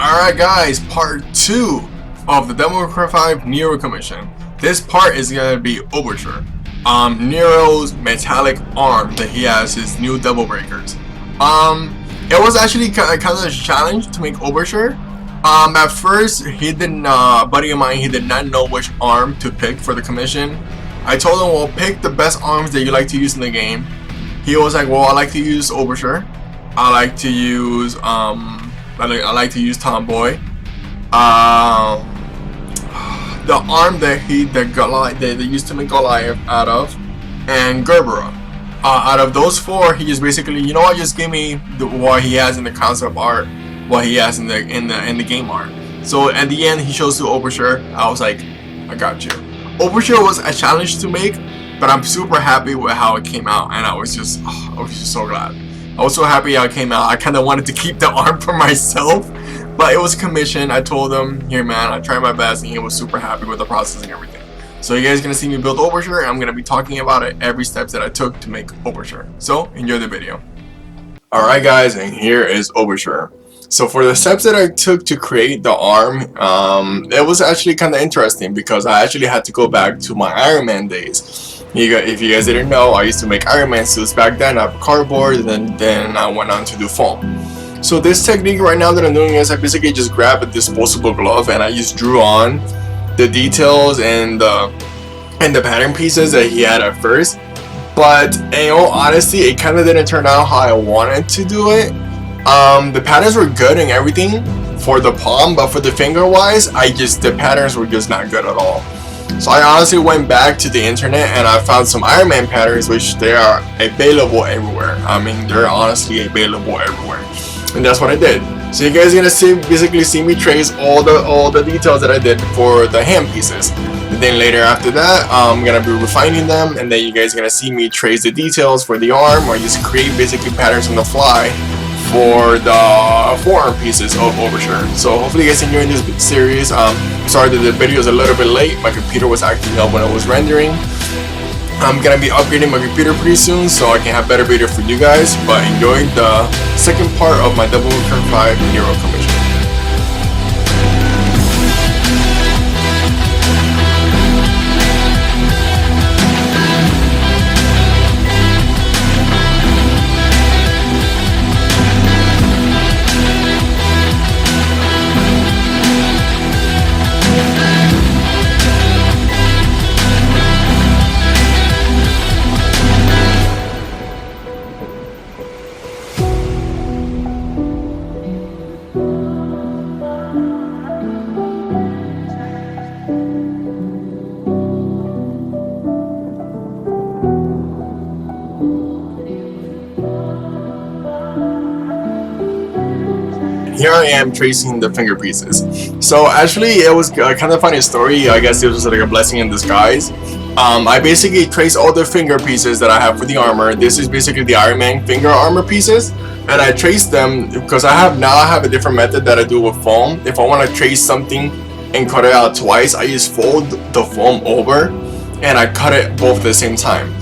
Alright guys, part 2 of the Devil May Cry 5 Nero commission. This part is gonna be Overture. Nero's metallic arm that he has, his new Devil Breakers. It was actually kind of a challenge to make Overture. At first, buddy of mine, he did not know which arm to pick for the commission. I told him, well, pick the best arms that you like to use in the game. He was like, well, I like to use Overture. I like to use I like to use Tomboy. The arm that they used to make Goliath out of, and Gerbera. Out of those four, he just basically, you know what, just give me what he has in the concept art, what he has in the game art. So at the end, he shows the Overture. I was like, I got you. Overture was a challenge to make, but I'm super happy with how it came out, and I was just so glad. I was so happy how it came out. I kind of wanted to keep the arm for myself, but it was a commission. I told him, here man, I tried my best, and he was super happy with the process and everything. So you guys are gonna see me build Overture, and I'm gonna be talking about it, every steps that I took to make Overture. So enjoy the video. Alright guys, and here is Overture. So for the steps that I took to create the arm, it was actually kind of interesting because I actually had to go back to my Iron Man days. If you guys didn't know, I used to make Iron Man suits back then out of cardboard, and then I went on to do foam. So this technique right now that I'm doing is I basically just grab a disposable glove and I just drew on the details and the pattern pieces that he had at first. But in all honesty, it kind of didn't turn out how I wanted to do it. The patterns were good and everything for the palm, but for the finger wise, the patterns were just not good at all. So I honestly went back to the internet and I found some Iron Man patterns, which they are available everywhere. I mean, they're honestly available everywhere, and that's what I did. So you guys are gonna basically see me trace all the details that I did for the hand pieces. And then later after that, I'm gonna be refining them, and then you guys are gonna see me trace the details for the arm, or just create basically patterns on the fly for the forearm pieces of Overture. So hopefully you guys enjoying this series. Sorry that the video is a little bit late. My computer was acting up when I was rendering. I'm gonna be upgrading my computer pretty soon so I can have better video for you guys. But enjoy the second part of my Devil May Cry 5 Nero commission. Here I am tracing the finger pieces. So actually it was kind of funny story. I guess it was like a blessing in disguise. I basically traced all the finger pieces that I have for the armor. This is basically the Iron Man finger armor pieces, and I traced them because I have a different method that I do with foam. If I want to trace something and cut it out twice, I just fold the foam over and I cut it both at the same time.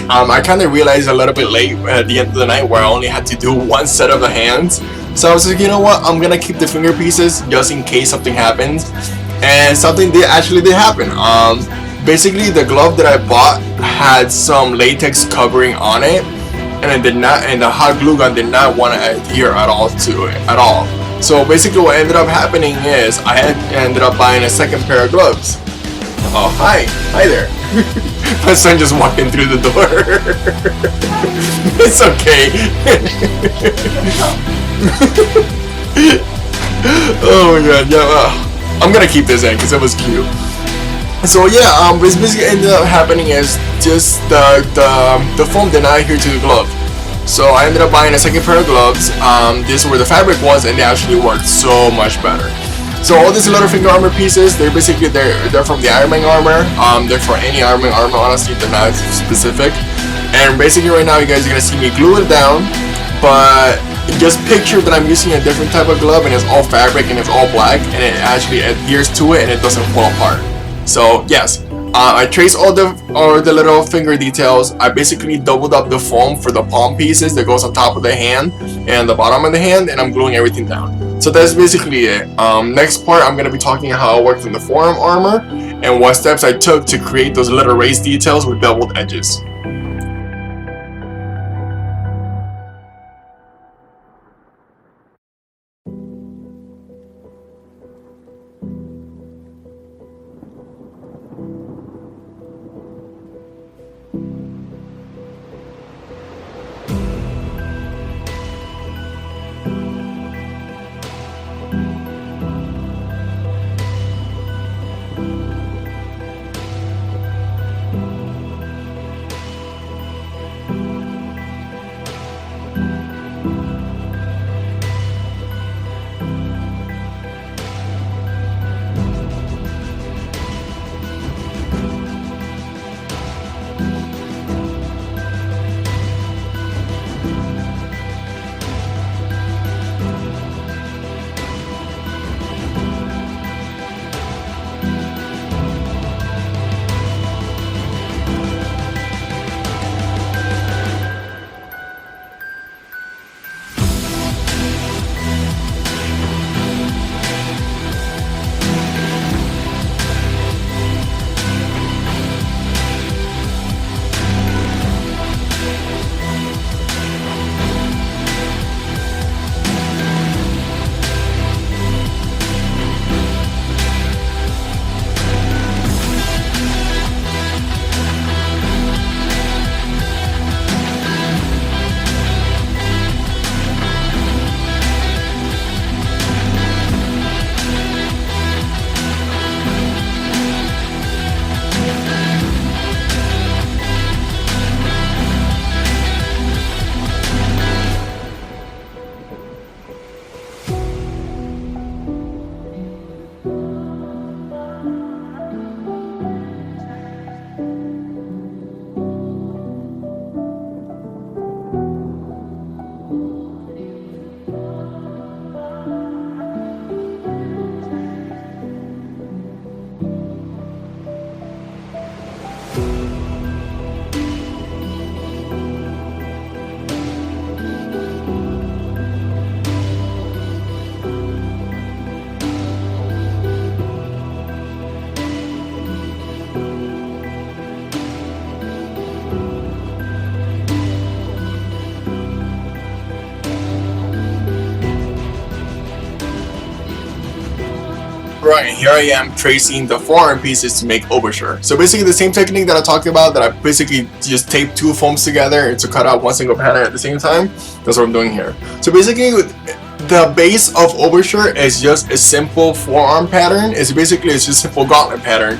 I kind of realized a little bit late at the end of the night where I only had to do one set of the hands. So I was like, you know what, I'm gonna keep the finger pieces just in case something happens. And something actually did happen. Basically the glove that I bought had some latex covering on it, and the hot glue gun did not want to adhere at all to it at all. So basically what ended up happening is I ended up buying a second pair of gloves. Oh, hi there. My son just walked in through the door. It's okay. Oh my god, yeah. I'm gonna keep this in because it was cute. So yeah, what basically ended up happening is just the foam did not adhere to the glove. So I ended up buying a second pair of gloves. These were the fabric ones, and they actually worked so much better. So all these little finger armor pieces, they're from the Iron Man armor. They're for any Iron Man armor, honestly, they're not specific. And basically right now you guys are gonna see me glue it down, but just picture that I'm using a different type of glove and it's all fabric and it's all black and it actually adheres to it and it doesn't fall apart. So yes, I traced all the little finger details. I basically doubled up the foam for the palm pieces that goes on top of the hand and the bottom of the hand, and I'm gluing everything down. So that's basically it. Next part, I'm going to be talking how I worked on the forearm armor and what steps I took to create those little raised details with beveled edges. Right, here I am tracing the forearm pieces to make Overture. So basically the same technique that I talked about, that I basically just taped two foams together to cut out one single pattern at the same time, that's what I'm doing here. So basically the base of Overture is just a simple forearm pattern. It's just a simple gauntlet pattern.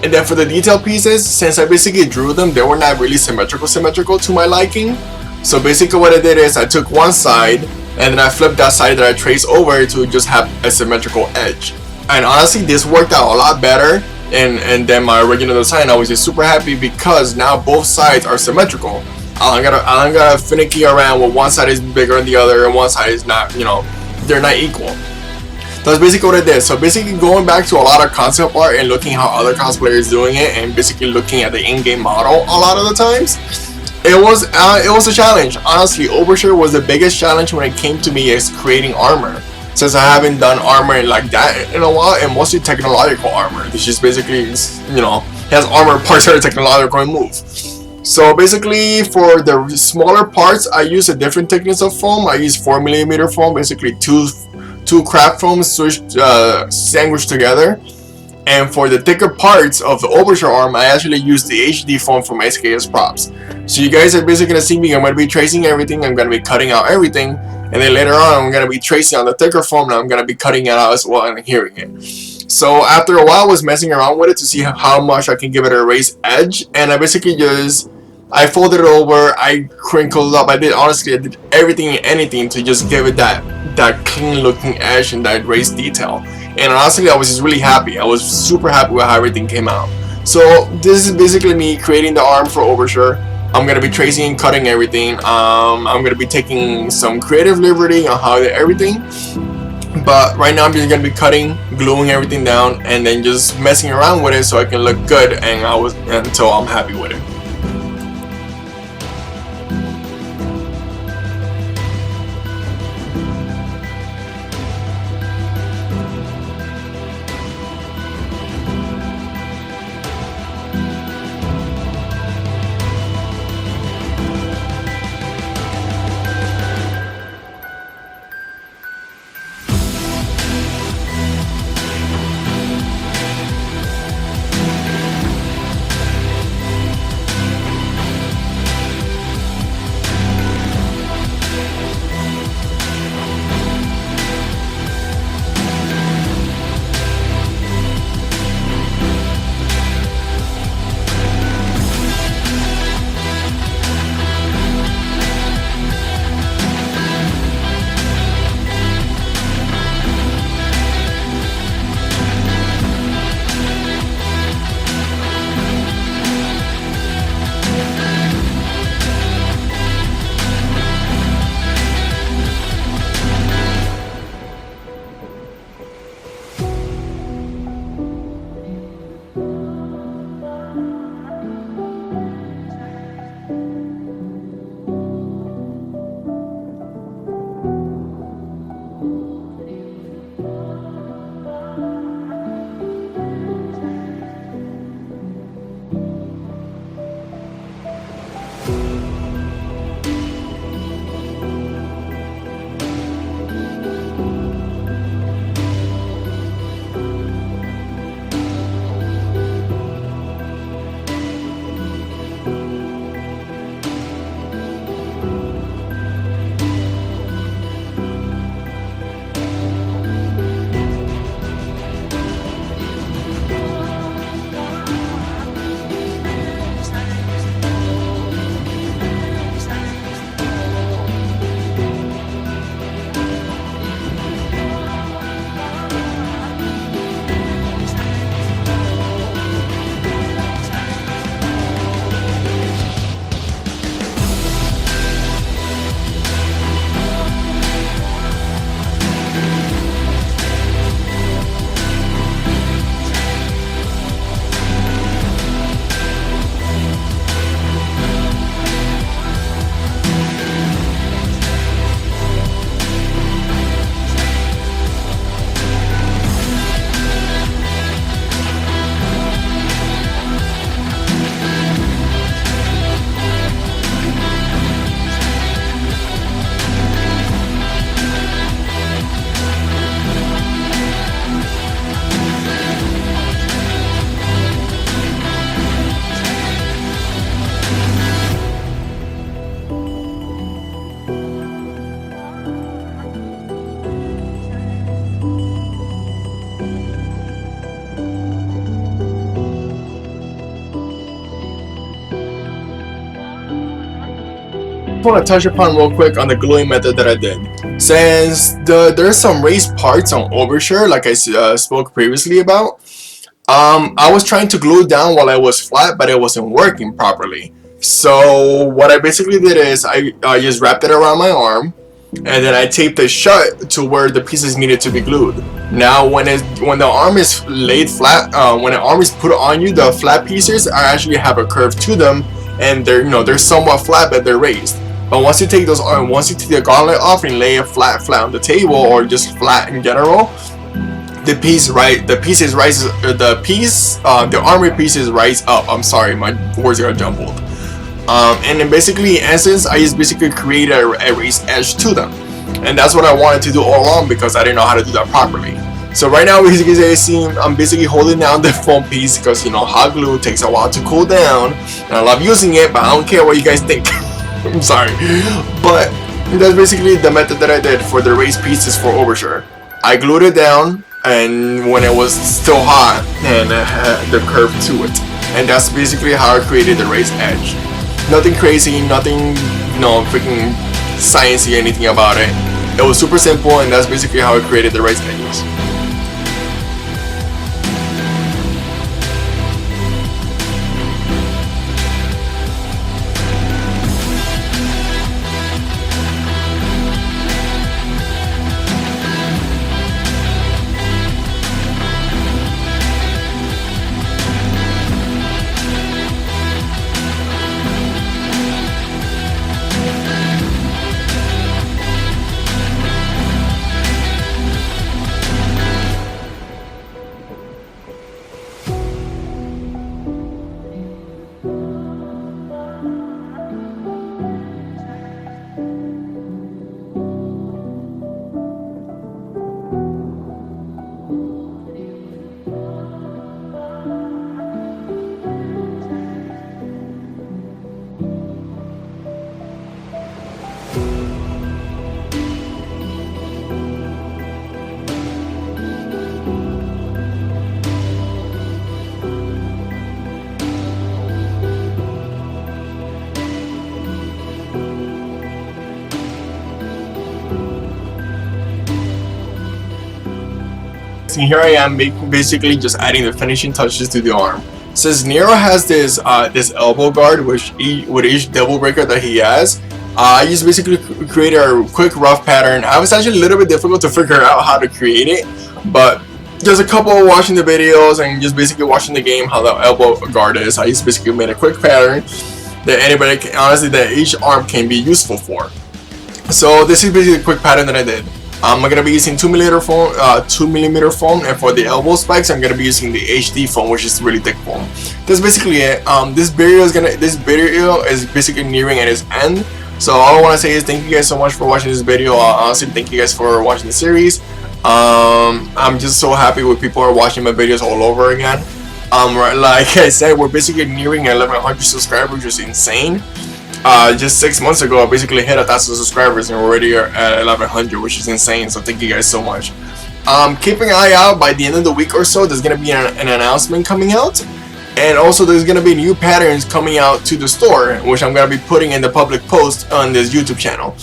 And then for the detail pieces, since I basically drew them, they were not really symmetrical to my liking. So basically what I did is I took one side and then I flipped that side that I traced over to just have a symmetrical edge. And honestly, this worked out a lot better and than my original design. I was just super happy because now both sides are symmetrical. I don't gotta finicky around where one side is bigger than the other and one side is not, they're not equal. That's basically what I did. So basically going back to a lot of concept art and looking how other cosplayers doing it and basically looking at the in-game model a lot of the times, it was a challenge. Honestly, Overture was the biggest challenge when it came to me as creating armor. Since I haven't done armor like that in a while, and mostly technological armor, which is basically, has armor parts that are technological and move. So basically, for the smaller parts, I use a different thickness of foam. I use 4mm foam, basically two craft foams sandwiched together. And for the thicker parts of the Overture arm, I actually use the HD foam from SKS Props. So you guys are basically gonna see me. I'm gonna be tracing everything. I'm gonna be cutting out everything. And then later on, I'm going to be tracing on the thicker foam, and I'm going to be cutting it out as well and hearing it. So after a while, I was messing around with it to see how much I can give it a raised edge. And I basically I folded it over, I crinkled it up. I did everything and anything to just give it that clean looking edge and that raised detail. And honestly, I was just really happy. I was super happy with how everything came out. So this is basically me creating the arm for Overture. I'm going to be tracing and cutting everything. I'm going to be taking some creative liberty on how to do everything. But right now I'm just going to be cutting, gluing everything down, and then just messing around with it so I can look good until I'm happy with it. want to touch upon real quick on the gluing method that I did. Since there's some raised parts on Overture, like I spoke previously about, I was trying to glue it down while it was flat, but it wasn't working properly. So what I basically did is I just wrapped it around my arm, and then I taped it shut to where the pieces needed to be glued. Now when the arm is laid flat, when the arm is put on you, the flat pieces actually have a curve to them, and they're somewhat flat, but they're raised. But once you take the gauntlet off and lay it flat on the table, or just flat in general, the armory pieces rise up. I'm sorry, my words are jumbled. And then basically, in essence, I just basically created a raised edge to them, and that's what I wanted to do all along because I didn't know how to do that properly. So right now, as you guys see, I'm basically holding down the foam piece because hot glue takes a while to cool down, and I love using it, but I don't care what you guys think. I'm sorry, but that's basically the method that I did for the raised pieces for Overture. I glued it down, and when it was still hot, and it had the curve to it, and that's basically how I created the raised edge. Nothing crazy, nothing, freaking sciencey, anything about it. It was super simple, and that's basically how I created the raised edges. And here I am basically just adding the finishing touches to the arm. Since Nero has this elbow guard with each double breaker that he has, I just basically created a quick rough pattern. I was actually a little bit difficult to figure out how to create it, but just a couple of watching the videos and just basically watching the game how the elbow guard is, I just basically made a quick pattern that that each arm can be useful for. So this is basically a quick pattern that I did. I'm gonna be using 2mm foam, and for the elbow spikes, I'm gonna be using the HD foam, which is really thick foam. That's basically it. This video is basically nearing at its end. So all I want to say is thank you guys so much for watching this video. Honestly, thank you guys for watching the series. I'm just so happy with people are watching my videos all over again. Like I said, we're basically nearing 1,100 subscribers, which is insane. Just 6 months ago, I basically hit 1,000 subscribers, and we're already at 1,100, which is insane. So thank you guys so much. Keep an eye out. By the end of the week or so, there's gonna be an announcement coming out, and also there's gonna be new patterns coming out to the store, which I'm gonna be putting in the public post on this YouTube channel.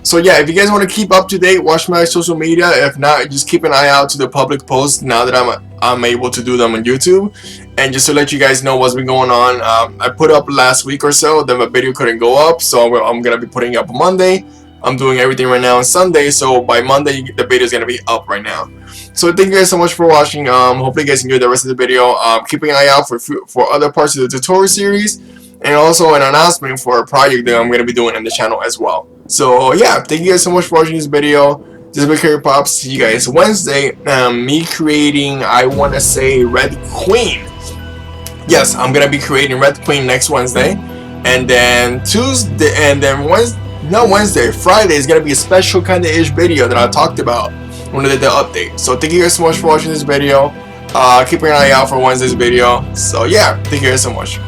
So yeah, if you guys want to keep up to date, watch my social media. If not, just keep an eye out to the public posts now that I'm able to do them on YouTube. And just to let you guys know what's been going on, I put up last week or so, then my video couldn't go up, so I'm gonna be putting up Monday. I'm doing everything right now on Sunday, so by Monday the video is gonna be up right now. So thank you guys so much for watching. Hopefully you guys enjoyed the rest of the video. Keeping an eye out for other parts of the tutorial series, and also an announcement for a project that I'm gonna be doing on the channel as well. So yeah, thank you guys so much for watching this video. This is Big Carry Pops. See you guys Wednesday. Me creating, I want to say, Red Queen. Yes, I'm gonna be creating Red Queen next Wednesday, and then Tuesday, and then Friday is gonna be a special kind of ish video that I talked about when I did the update. So thank you guys so much for watching this video. Keep an eye out for Wednesday's video. So yeah, thank you guys so much.